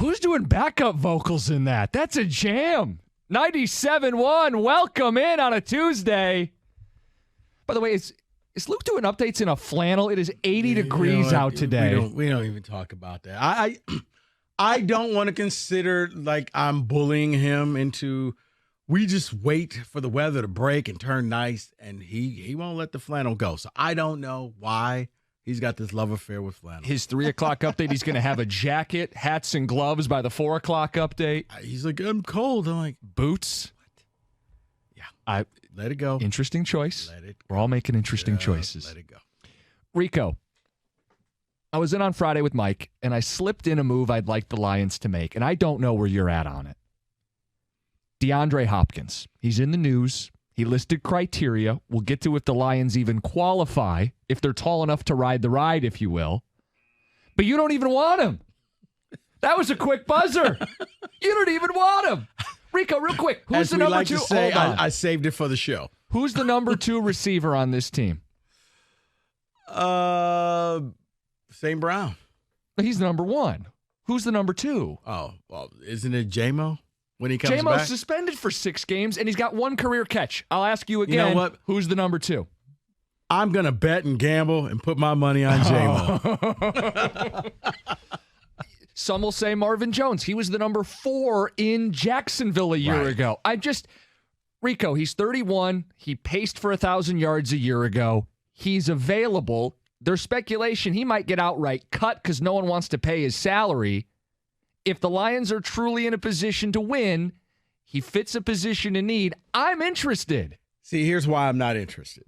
Who's doing backup vocals in that? That's a jam. 97.1, welcome in on a Tuesday. By the way, is Luke doing updates in a flannel? It is 80 degrees out today. We don't even talk about that. I don't want to consider like I'm bullying him into, we just wait for the weather to break and turn nice, and he won't let the flannel go. So I don't know why he's got this love affair with flannel. His 3 o'clock update, he's going to have a jacket, hats, and gloves by the 4 o'clock update. He's like, I'm cold. I'm like, boots. Yeah. Let it go. Interesting choice. Let it go. We're all making interesting choices. Let it go. Rico, I was in on Friday with Mike, and I slipped in a move I'd like the Lions to make, and I don't know where you're at on it. DeAndre Hopkins. He's in the news. He listed criteria. We'll get to if the Lions even qualify, if they're tall enough to ride the ride, if you will. But you don't even want him. That was a quick buzzer. You don't even want him. Rico, real quick, who's the number 2? Hold on. I saved it for the show. Who's the number 2 receiver on this team? St. Brown. He's the number 1. Who's the number 2? Oh, well, isn't it J-Mo when he comes back? J-Mo's suspended for 6 games, and he's got 1 career catch. I'll ask you again. You know what? Who's the number 2? I'm going to bet and gamble and put my money on J-Mo. Some will say Marvin Jones. He was the number 4 in Jacksonville a year ago. Rico, he's 31. He paced for 1,000 yards a year ago. He's available. There's speculation he might get outright cut because no one wants to pay his salary. If the Lions are truly in a position to win, he fits a position in need. I'm interested. See, here's why I'm not interested.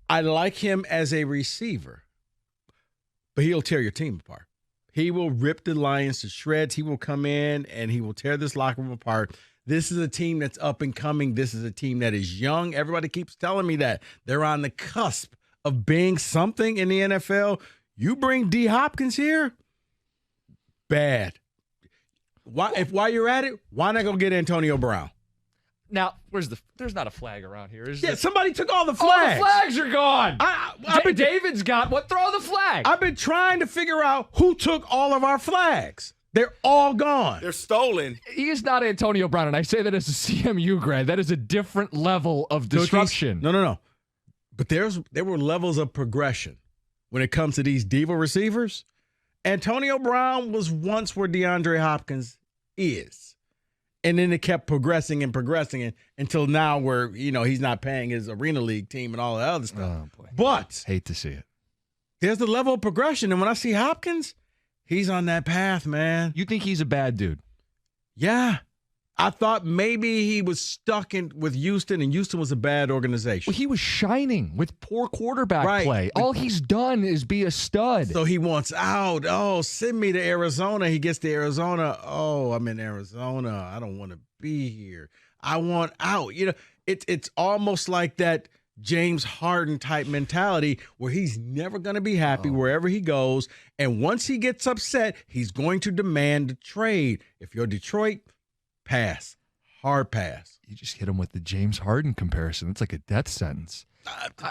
I like him as a receiver, but he'll tear your team apart. He will rip the Lions to shreds. He will come in and he will tear this locker room apart. This is a team that's up and coming. This is a team that is young. Everybody keeps telling me that. They're on the cusp of being something in the NFL. You bring D. Hopkins here, bad. While you're at it, why not go get Antonio Brown? Now, there's not a flag around here, is there? Somebody took all the flags. All the flags are gone. David's got what? Throw the flag. I've been trying to figure out who took all of our flags. They're all gone. They're stolen. He is not Antonio Brown, and I say that as a CMU grad. That is a different level of disruption. No. But there were levels of progression when it comes to these diva receivers. Antonio Brown was once where DeAndre Hopkins is. And then it kept progressing until now where, he's not paying his Arena League team and all that other stuff. Oh, boy. But hate to see it. There's the level of progression. And when I see Hopkins, he's on that path, man. You think he's a bad dude? Yeah. I thought maybe he was stuck with Houston, and Houston was a bad organization. Well, he was shining with poor quarterback play. All he's done is be a stud. So he wants out. Oh, send me to Arizona. He gets to Arizona. Oh, I'm in Arizona. I don't want to be here. I want out. It's almost like that James Harden type mentality where he's never going to be happy wherever he goes. And once he gets upset, he's going to demand a trade. If you're Detroit, pass. Hard pass. You just hit him with the James Harden comparison. It's like a death sentence.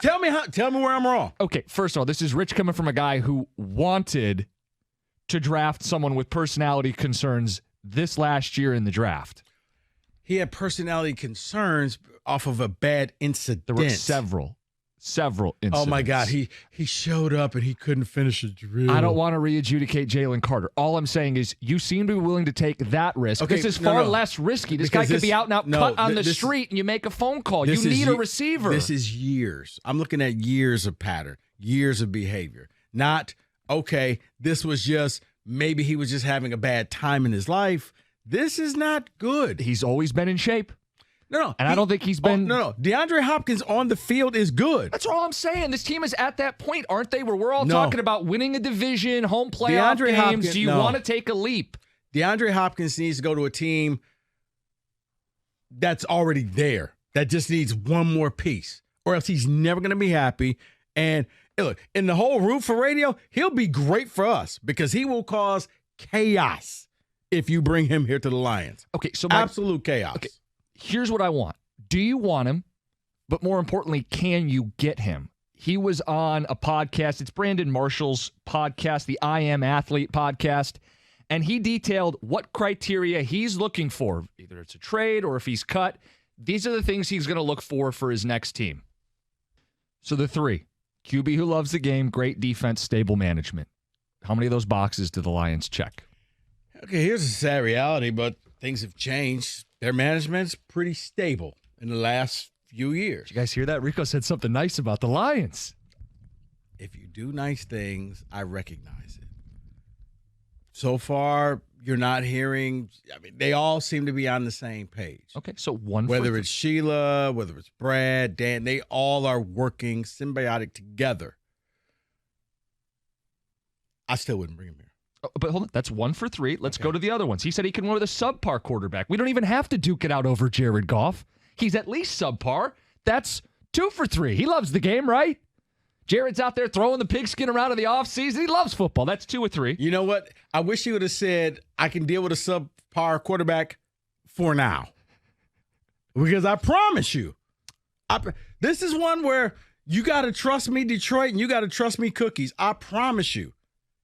Tell me where I'm wrong. Okay, first of all, this is Rich coming from a guy who wanted to draft someone with personality concerns this last year in the draft. He had personality concerns off of a bad incident. There were several incidents. Oh, my God. He showed up and he couldn't finish a drill. I don't want to re-adjudicate Jalen Carter. All I'm saying is you seem to be willing to take that risk. Okay, this is far less risky. This guy could be out and out cut on the street and you make a phone call. You need a receiver. This is years. I'm looking at years of pattern, years of behavior. Not, okay, this was just, maybe he was just having a bad time in his life. This is not good. He's always been in shape. No. And I don't think he's been... No. DeAndre Hopkins on the field is good. That's all I'm saying. This team is at that point, aren't they, where we're all talking about winning a division, home playoff games. Hopkins, do you want to take a leap? DeAndre Hopkins needs to go to a team that's already there, that just needs one more piece, or else he's never going to be happy. And look, in the whole root for radio, he'll be great for us because he will cause chaos if you bring him here to the Lions. Okay, so absolute chaos. Okay. Here's what I want. Do you want him? But more importantly, can you get him? He was on a podcast. It's Brandon Marshall's podcast, the I Am Athlete podcast. And he detailed what criteria he's looking for. Either it's a trade or if he's cut. These are the things he's going to look for his next team. So the 3, QB who loves the game, great defense, stable management. How many of those boxes do the Lions check? Okay, here's a sad reality, but things have changed. Their management's pretty stable in the last few years. Did you guys hear that? Rico said something nice about the Lions. If you do nice things, I recognize it. So far, you're not hearing – I mean, they all seem to be on the same page. Okay, so one Whether it's Sheila, whether it's Brad, Dan, they all are working symbiotic together. I still wouldn't bring him here. But hold on, that's 1 for 3. Let's go to the other ones. He said he can win with a subpar quarterback. We don't even have to duke it out over Jared Goff. He's at least subpar. That's 2 for 3. He loves the game, right? Jared's out there throwing the pigskin around in the offseason. He loves football. That's 2 or 3. You know what? I wish he would have said, I can deal with a subpar quarterback for now. Because I promise you, this is one where you got to trust me, Detroit, and you got to trust me, Cookies. I promise you.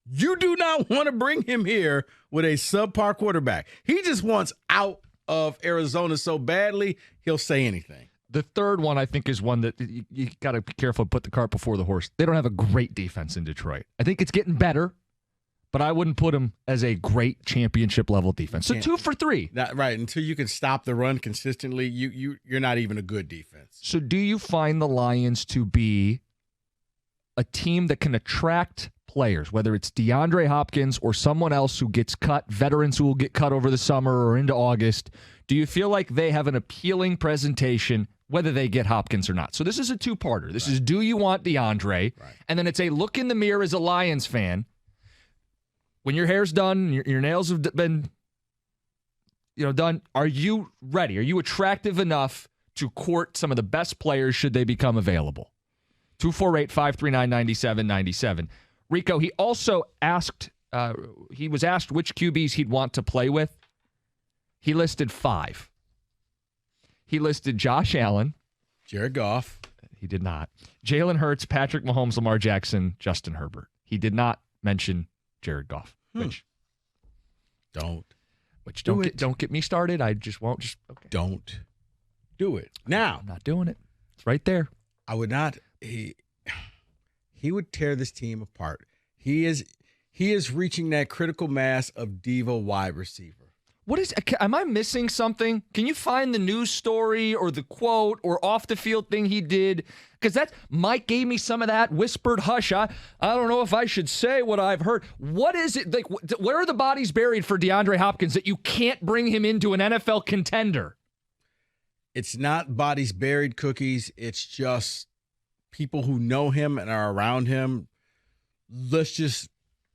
You do not want to bring him here with a subpar quarterback. He just wants out of Arizona so badly, he'll say anything. The third one, I think, is one that you got to be careful to put the cart before the horse. They don't have a great defense in Detroit. I think it's getting better, but I wouldn't put them as a great championship-level defense. So 2 for 3. Right. Until you can stop the run consistently, you're not even a good defense. So do you find the Lions to be a team that can attract players, whether it's DeAndre Hopkins or someone else who gets cut, veterans who will get cut over the summer or into August? Do you feel like they have an appealing presentation, whether they get Hopkins or not? So this is a two-parter. This is, do you want DeAndre? Right. And then it's a look in the mirror as a Lions fan. When your hair's done, your nails have been done, are you ready? Are you attractive enough to court some of the best players should they become available? 248-539-9797. Rico, he also asked, he was asked which QBs he'd want to play with. He listed 5. He listed Josh Allen. Jared Goff. He did not. Jalen Hurts, Patrick Mahomes, Lamar Jackson, Justin Herbert. He did not mention Jared Goff. Don't get me started. I just won't. Okay. Don't do it. Now. I'm not doing it. It's right there. I would not. He would tear this team apart. He is reaching that critical mass of diva wide receiver. Am I missing something? Can you find the news story or the quote or off the field thing he did? Because Mike gave me some of that whispered hush. I don't know if I should say what I've heard. What is it? Like, where are the bodies buried for DeAndre Hopkins that you can't bring him into an NFL contender? It's not bodies buried, Cookies. It's just people who know him and are around him. Let's just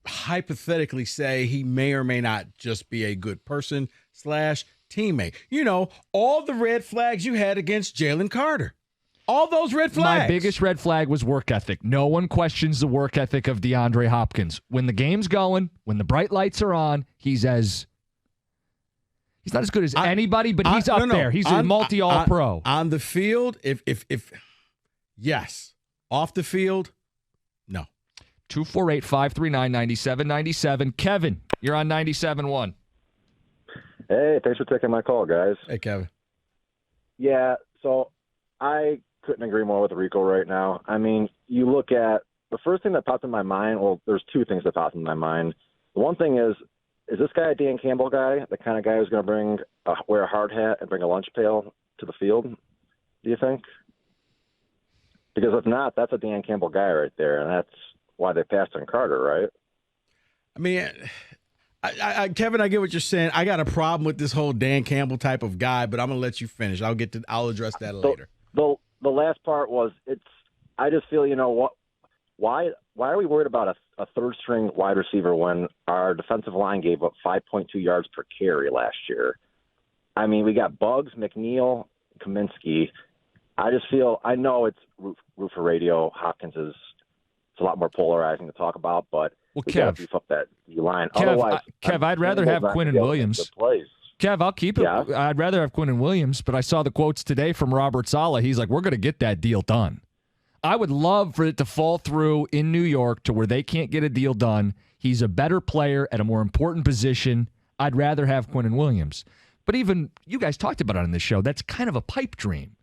hypothetically say he may or may not just be a good person / teammate. All the red flags you had against Jalen Carter. All those red flags. My biggest red flag was work ethic. No one questions the work ethic of DeAndre Hopkins. When the game's going, when the bright lights are on, he's not as good as anybody, but he's up there. He's a multi-all-pro. On the field, if yes. Off the field, no. 248-539-9797. Kevin, you're on 97.1. Hey, thanks for taking my call, guys. Hey, Kevin. Yeah, so I couldn't agree more with Rico right now. I mean, you look at the first thing that popped in my mind. Well, there's 2 things that popped in my mind. The one thing is this guy a Dan Campbell guy, the kind of guy who's going to wear a hard hat and bring a lunch pail to the field, do you think? Because if not, that's a Dan Campbell guy right there, and that's why they passed on Carter, right? I mean, Kevin, I get what you're saying. I got a problem with this whole Dan Campbell type of guy, but I'm gonna let you finish. I'll address that later. The last part was I just feel why are we worried about a third string wide receiver when our defensive line gave up 5.2 yards per carry last year? I mean, we got Buggs, McNeil, Kaminsky. I just feel I know it's Roofer Radio. Hopkins is. It's a lot more polarizing to talk about, but we got to beef up that line. Kev, I'd rather have Quinnen Williams. Kev, I'll keep it. Yeah. I'd rather have Quinnen Williams, but I saw the quotes today from Robert Saleh. He's like, we're going to get that deal done. I would love for it to fall through in New York to where they can't get a deal done. He's a better player at a more important position. I'd rather have Quinnen Williams. But even you guys talked about it on this show. That's kind of a pipe dream.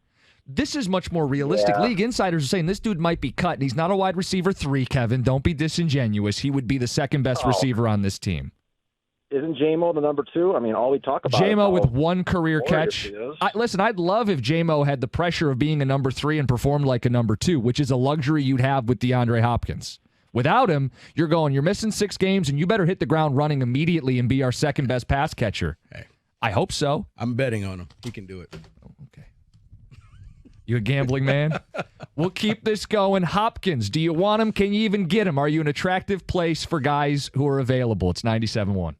This is much more realistic. Yeah. League insiders are saying this dude might be cut, and he's not a wide receiver 3, Kevin. Don't be disingenuous. He would be the second best receiver on this team. Isn't J-Mo the number 2? I mean, all we talk about J-Mo is with how one career glorious catch. he is. Listen, I'd love if J-Mo had the pressure of being a number 3 and performed like a number 2, which is a luxury you'd have with DeAndre Hopkins. Without him, you're missing 6 games, and you better hit the ground running immediately and be our second best pass catcher. Hey, I hope so. I'm betting on him. He can do it. Okay. You a gambling man? We'll keep this going. Hopkins, do you want him? Can you even get him? Are you an attractive place for guys who are available? It's 97.1.